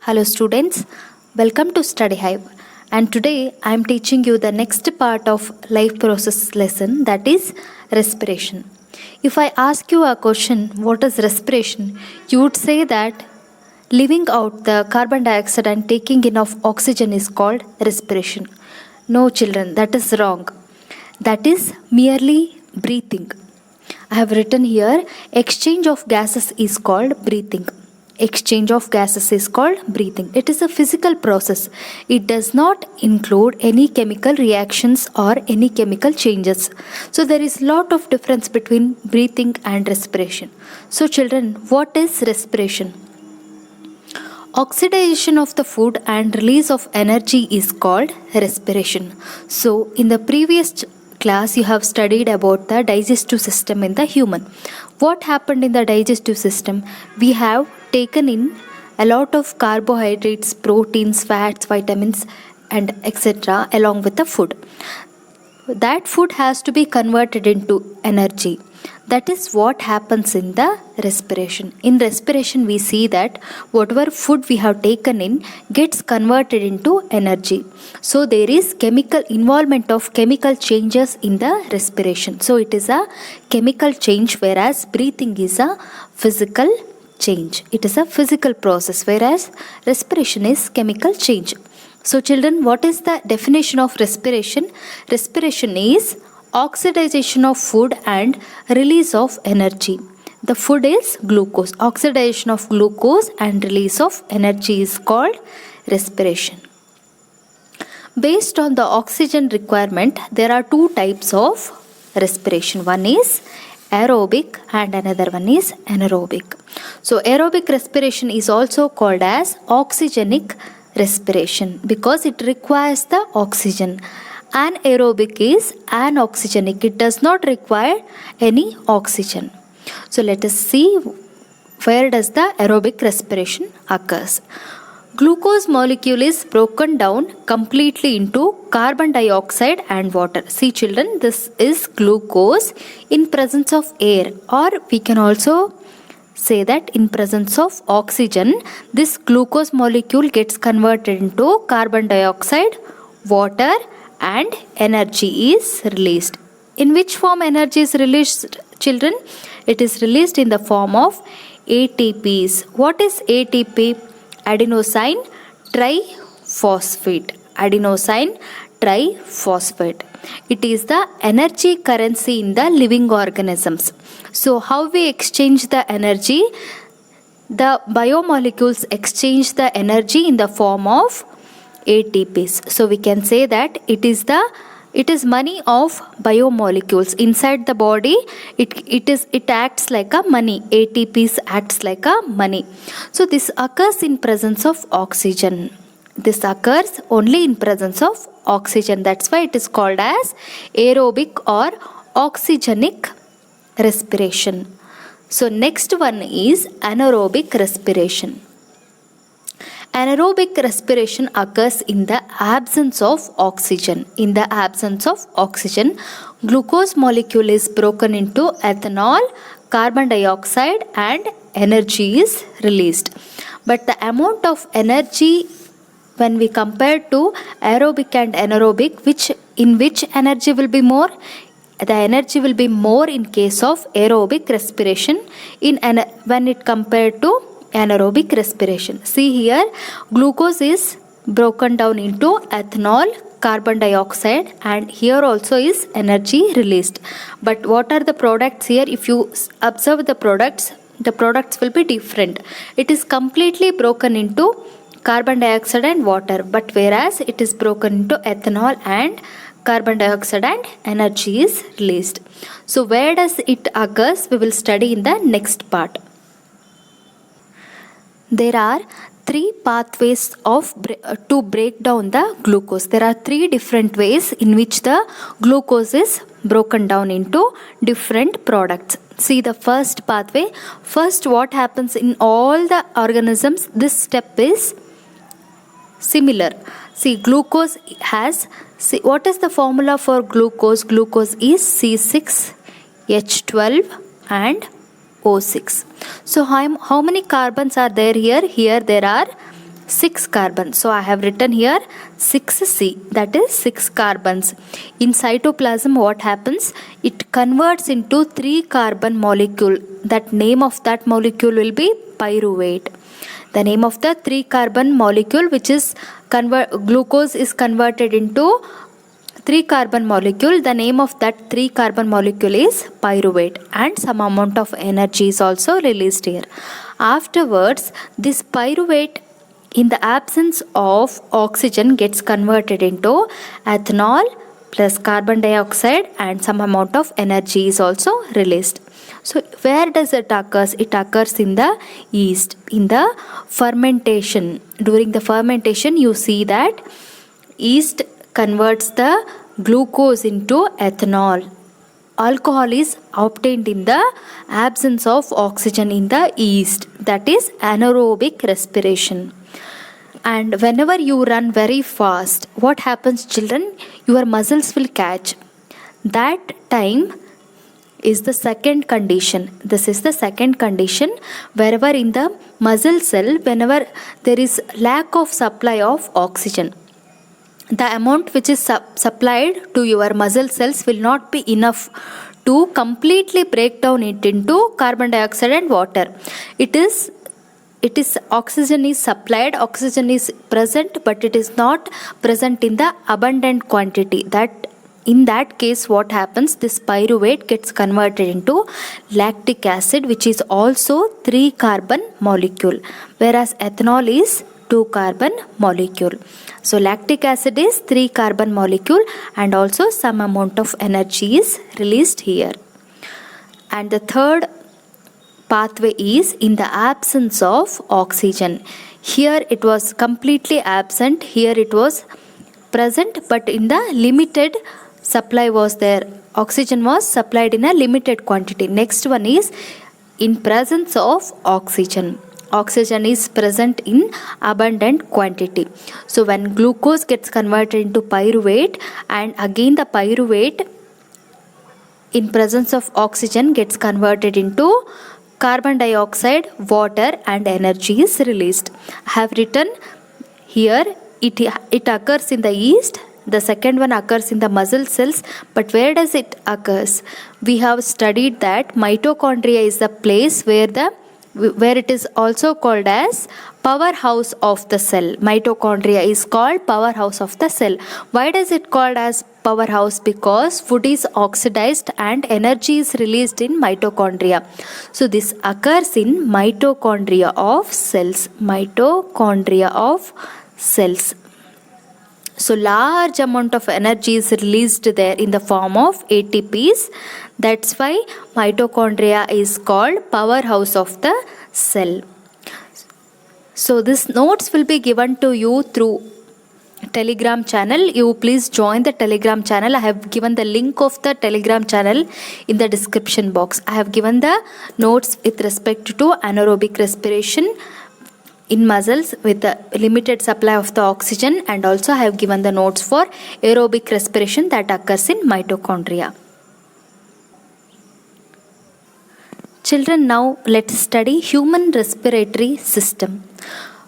Hello students, welcome to Study Hive, and today I am teaching you the next part of life process lesson, that is respiration. If I ask you a question, what is respiration, you would say that leaving out the carbon dioxide and taking in of oxygen is called respiration. No children, that is wrong. That is merely breathing. I have written here exchange of gases is called breathing. Exchange of gases is called breathing. It is a physical process. It does not include any chemical reactions or any chemical changes. So there is lot of difference between breathing and respiration. So children, what is respiration? Oxidation of the food and release of energy is called respiration. So in the previous class you have studied about the digestive system in the human. What happened in the digestive system? We have taken in a lot of carbohydrates, proteins, fats, vitamins and etc. along with the food. That food has to be converted into energy. That is what happens in the respiration. In respiration, we see that whatever food we have taken in gets converted into energy. So there is chemical involvement of chemical changes in the respiration. So it is a chemical change, whereas breathing is a physical change. It is a physical process, whereas respiration is chemical change. So children, what is the definition of respiration? Respiration is oxidation of food and release of energy. The food is glucose. Oxidation of glucose and release of energy is called respiration. Based on the oxygen requirement, there are two types of respiration. One is aerobic and another one is anaerobic. So aerobic respiration is also called as oxygenic respiration because it requires the oxygen. Anaerobic is anoxygenic. It does not require any oxygen. So let us see where does the aerobic respiration occurs. Glucose molecule is broken down completely into carbon dioxide and water. See children, this is glucose in presence of air, or we can also say that in presence of oxygen, this glucose molecule gets converted into carbon dioxide, water and energy is released. In which form energy is released, children? It is released in the form of ATPs. What is ATP? Adenosine triphosphate. Adenosine triphosphate. It is the energy currency in the living organisms. So how we exchange the energy? The biomolecules exchange the energy in the form of ATPs. So we can say that it is money of biomolecules inside the body. It acts like a money. ATPs acts like a money. So this occurs in presence of oxygen. This occurs only in presence of oxygen. That's why it is called as aerobic or oxygenic respiration. So next one is anaerobic respiration. Anaerobic respiration occurs in the absence of oxygen. In the absence of oxygen, glucose molecule is broken into ethanol, carbon dioxide and energy is released. But the amount of energy when we compare to aerobic and anaerobic, in which energy will be more? The energy will be more in case of aerobic respiration when it compared to anaerobic respiration. See here, glucose is broken down into ethanol, carbon dioxide and here also is energy released. But what are the products here? If you observe the products will be different. It is completely broken into carbon dioxide and water, but whereas it is broken into ethanol and carbon dioxide and energy is released. So where does it occurs? We will study in the next part. There are three pathways to break down the glucose. There are three different ways in which the glucose is broken down into different products. See the first pathway. First, what happens in all the organisms? This step is similar. See, glucose has, what is the formula for glucose? Glucose is C6H12 and O6. So how many carbons are there here? Here there are 6 carbons. So I have written here 6C, that is 6 carbons. In cytoplasm, what happens? It converts into 3 carbon molecule. That name of that molecule will be pyruvate. The name of the 3 carbon molecule, which is glucose is converted into 3 carbon molecule. The name of that 3 carbon molecule is pyruvate, and some amount of energy is also released here. Afterwards, this pyruvate, in the absence of oxygen, gets converted into ethanol plus carbon dioxide, and some amount of energy is also released. So where does it occurs? It occurs in the yeast, in the fermentation. During the fermentation, you see that yeast converts the glucose into ethanol. Alcohol is obtained in the absence of oxygen in the yeast, that is anaerobic respiration. And whenever you run very fast, what happens, children? Your muscles will catch. That time is the second condition. This is the second condition, wherever in the muscle cell, whenever there is lack of supply of oxygen, the amount which is supplied to your muscle cells will not be enough to completely break down it into carbon dioxide and water. It is oxygen is supplied, oxygen is present, but it is not present in the abundant quantity. That in that case, what happens? This pyruvate gets converted into lactic acid, which is also 3 carbon molecule, whereas ethanol is 2 carbon molecule. So lactic acid is 3 carbon molecule, and also some amount of energy is released here. And the third pathway is in the absence of oxygen. Here it was completely absent, here it was present, but in the limited supply was there. Oxygen was supplied in a limited quantity. Next one is in presence of oxygen. Oxygen is present in abundant quantity. So when glucose gets converted into pyruvate, and again the pyruvate in presence of oxygen gets converted into carbon dioxide, water, and energy is released. I have written here it occurs in the yeast. The second one occurs in the muscle cells. But where does it occurs? We have studied that mitochondria is the place where it is also called as powerhouse of the cell. Mitochondria is called powerhouse of the cell. Why does it called as powerhouse? Because food is oxidized and energy is released in mitochondria. So this occurs in mitochondria of cells. Mitochondria of cells. So large amount of energy is released there in the form of ATPs. That's why mitochondria is called powerhouse of the cell. So these notes will be given to you through Telegram channel. You please join the Telegram channel. I have given the link of the Telegram channel in the description box. I have given the notes with respect to anaerobic respiration in muscles with a limited supply of the oxygen, and also I have given the notes for aerobic respiration that occurs in mitochondria. Children, now let's study human respiratory system.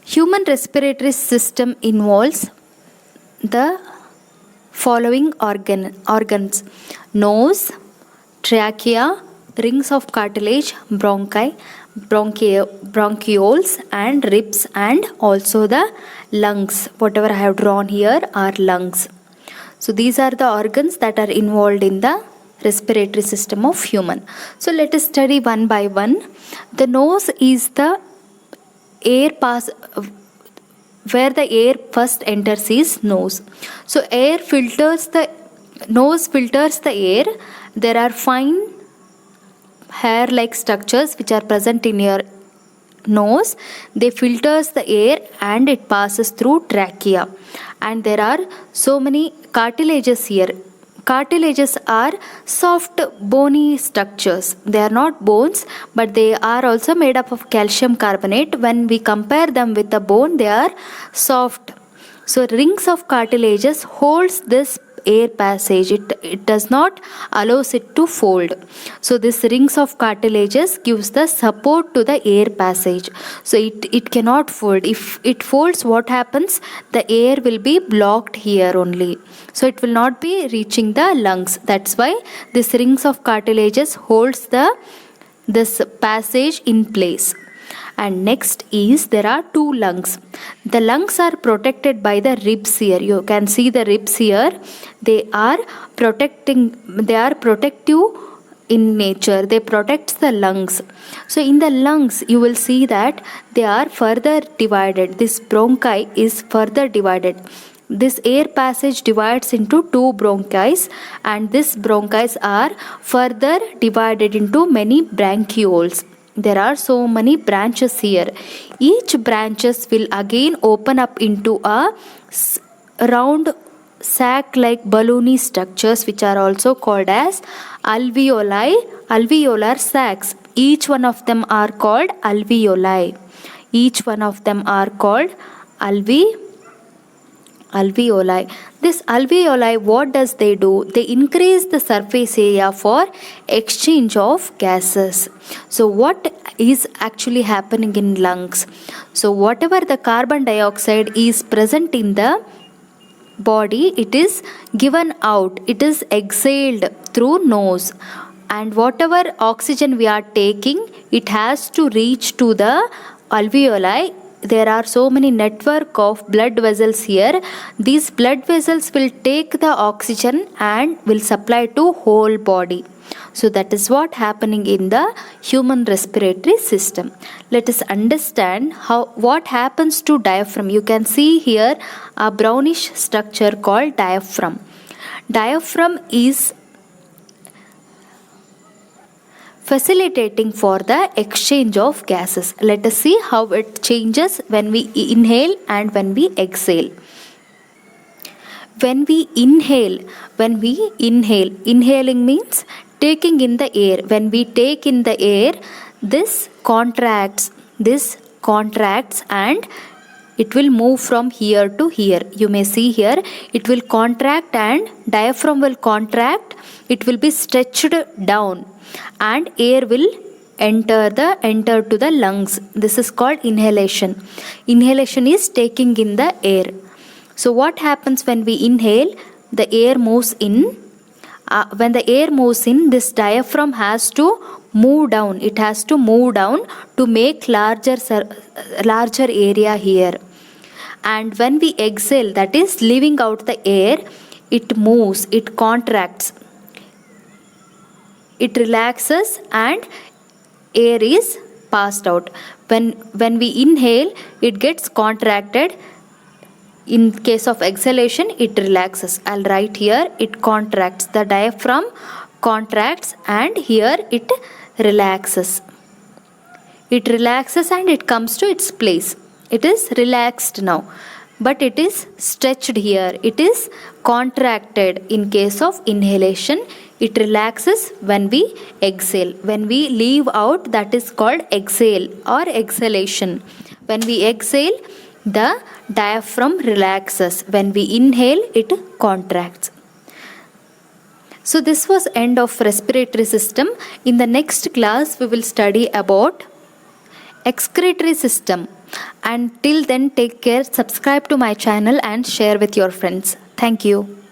Human respiratory system involves the following organs: nose, trachea, rings of cartilage, bronchi, bronchioles and ribs, and also the lungs. Whatever I have drawn here are lungs. So these are the organs that are involved in the respiratory system of human. So let us study one by one. The nose is the air pass where the air first enters is nose. So nose filters the air. There are fine hair like structures which are present in your nose. They filters the air and it passes through trachea, and there are so many cartilages here. Cartilages are soft bony structures. They are not bones, but they are also made up of calcium carbonate. When we compare them with the bone, they are soft. So rings of cartilages holds this air passage. It does not allows it to fold. So this rings of cartilages gives the support to the air passage. So it cannot fold. If it folds, what happens? The air will be blocked here only. So it will not be reaching the lungs. That's why this rings of cartilages holds this passage in place. And next is there are two lungs. The lungs are protected by the ribs here. You can see the ribs here. They are protective in nature. They protect the lungs. So in the lungs you will see that they are further divided. This bronchi is further divided. This air passage divides into two bronchi, and these bronchi are further divided into many branchioles. There are so many branches here. Each branches will again open up into a round sac-like balloony structures, which are also called as alveolar sacs. Each one of them are called alveoli. Each one of them are called alveoli. This alveoli, what does they do? They increase the surface area for exchange of gases. So what is actually happening in lungs? So whatever the carbon dioxide is present in the body, it is given out. It is exhaled through nose. And whatever oxygen we are taking, it has to reach to the alveoli. There are so many network of blood vessels here. These blood vessels will take the oxygen and will supply to whole body. So that is what happening in the human respiratory system. Let us understand what happens to diaphragm. You can see here a brownish structure called diaphragm. Diaphragm is facilitating for the exchange of gases. Let us see how it changes when we inhale and when we exhale. When we inhale, inhaling means taking in the air. When we take in the air, this contracts and it will move from here to here. You may see here it will contract and diaphragm will contract. It will be stretched down and air will enter to the lungs. This is called inhalation. Inhalation is taking in the air. So what happens when we inhale? The air moves in. When the air moves in, this diaphragm has to move down. It has to move down to make larger area here. And when we exhale, that is leaving out the air, it moves, it contracts, it relaxes and air is passed out. When we inhale, it gets contracted. In case of exhalation, it relaxes. I'll write here, it contracts. The diaphragm contracts and here it relaxes. It relaxes and it comes to its place. It is relaxed now, but it is stretched here. It is contracted in case of inhalation. It relaxes when we exhale. When we leave out, that is called exhale or exhalation. When we exhale, the diaphragm relaxes. When we inhale, it contracts. So this was end of respiratory system. In the next class, we will study about excretory system. And till then, take care, subscribe to my channel and share with your friends. Thank you.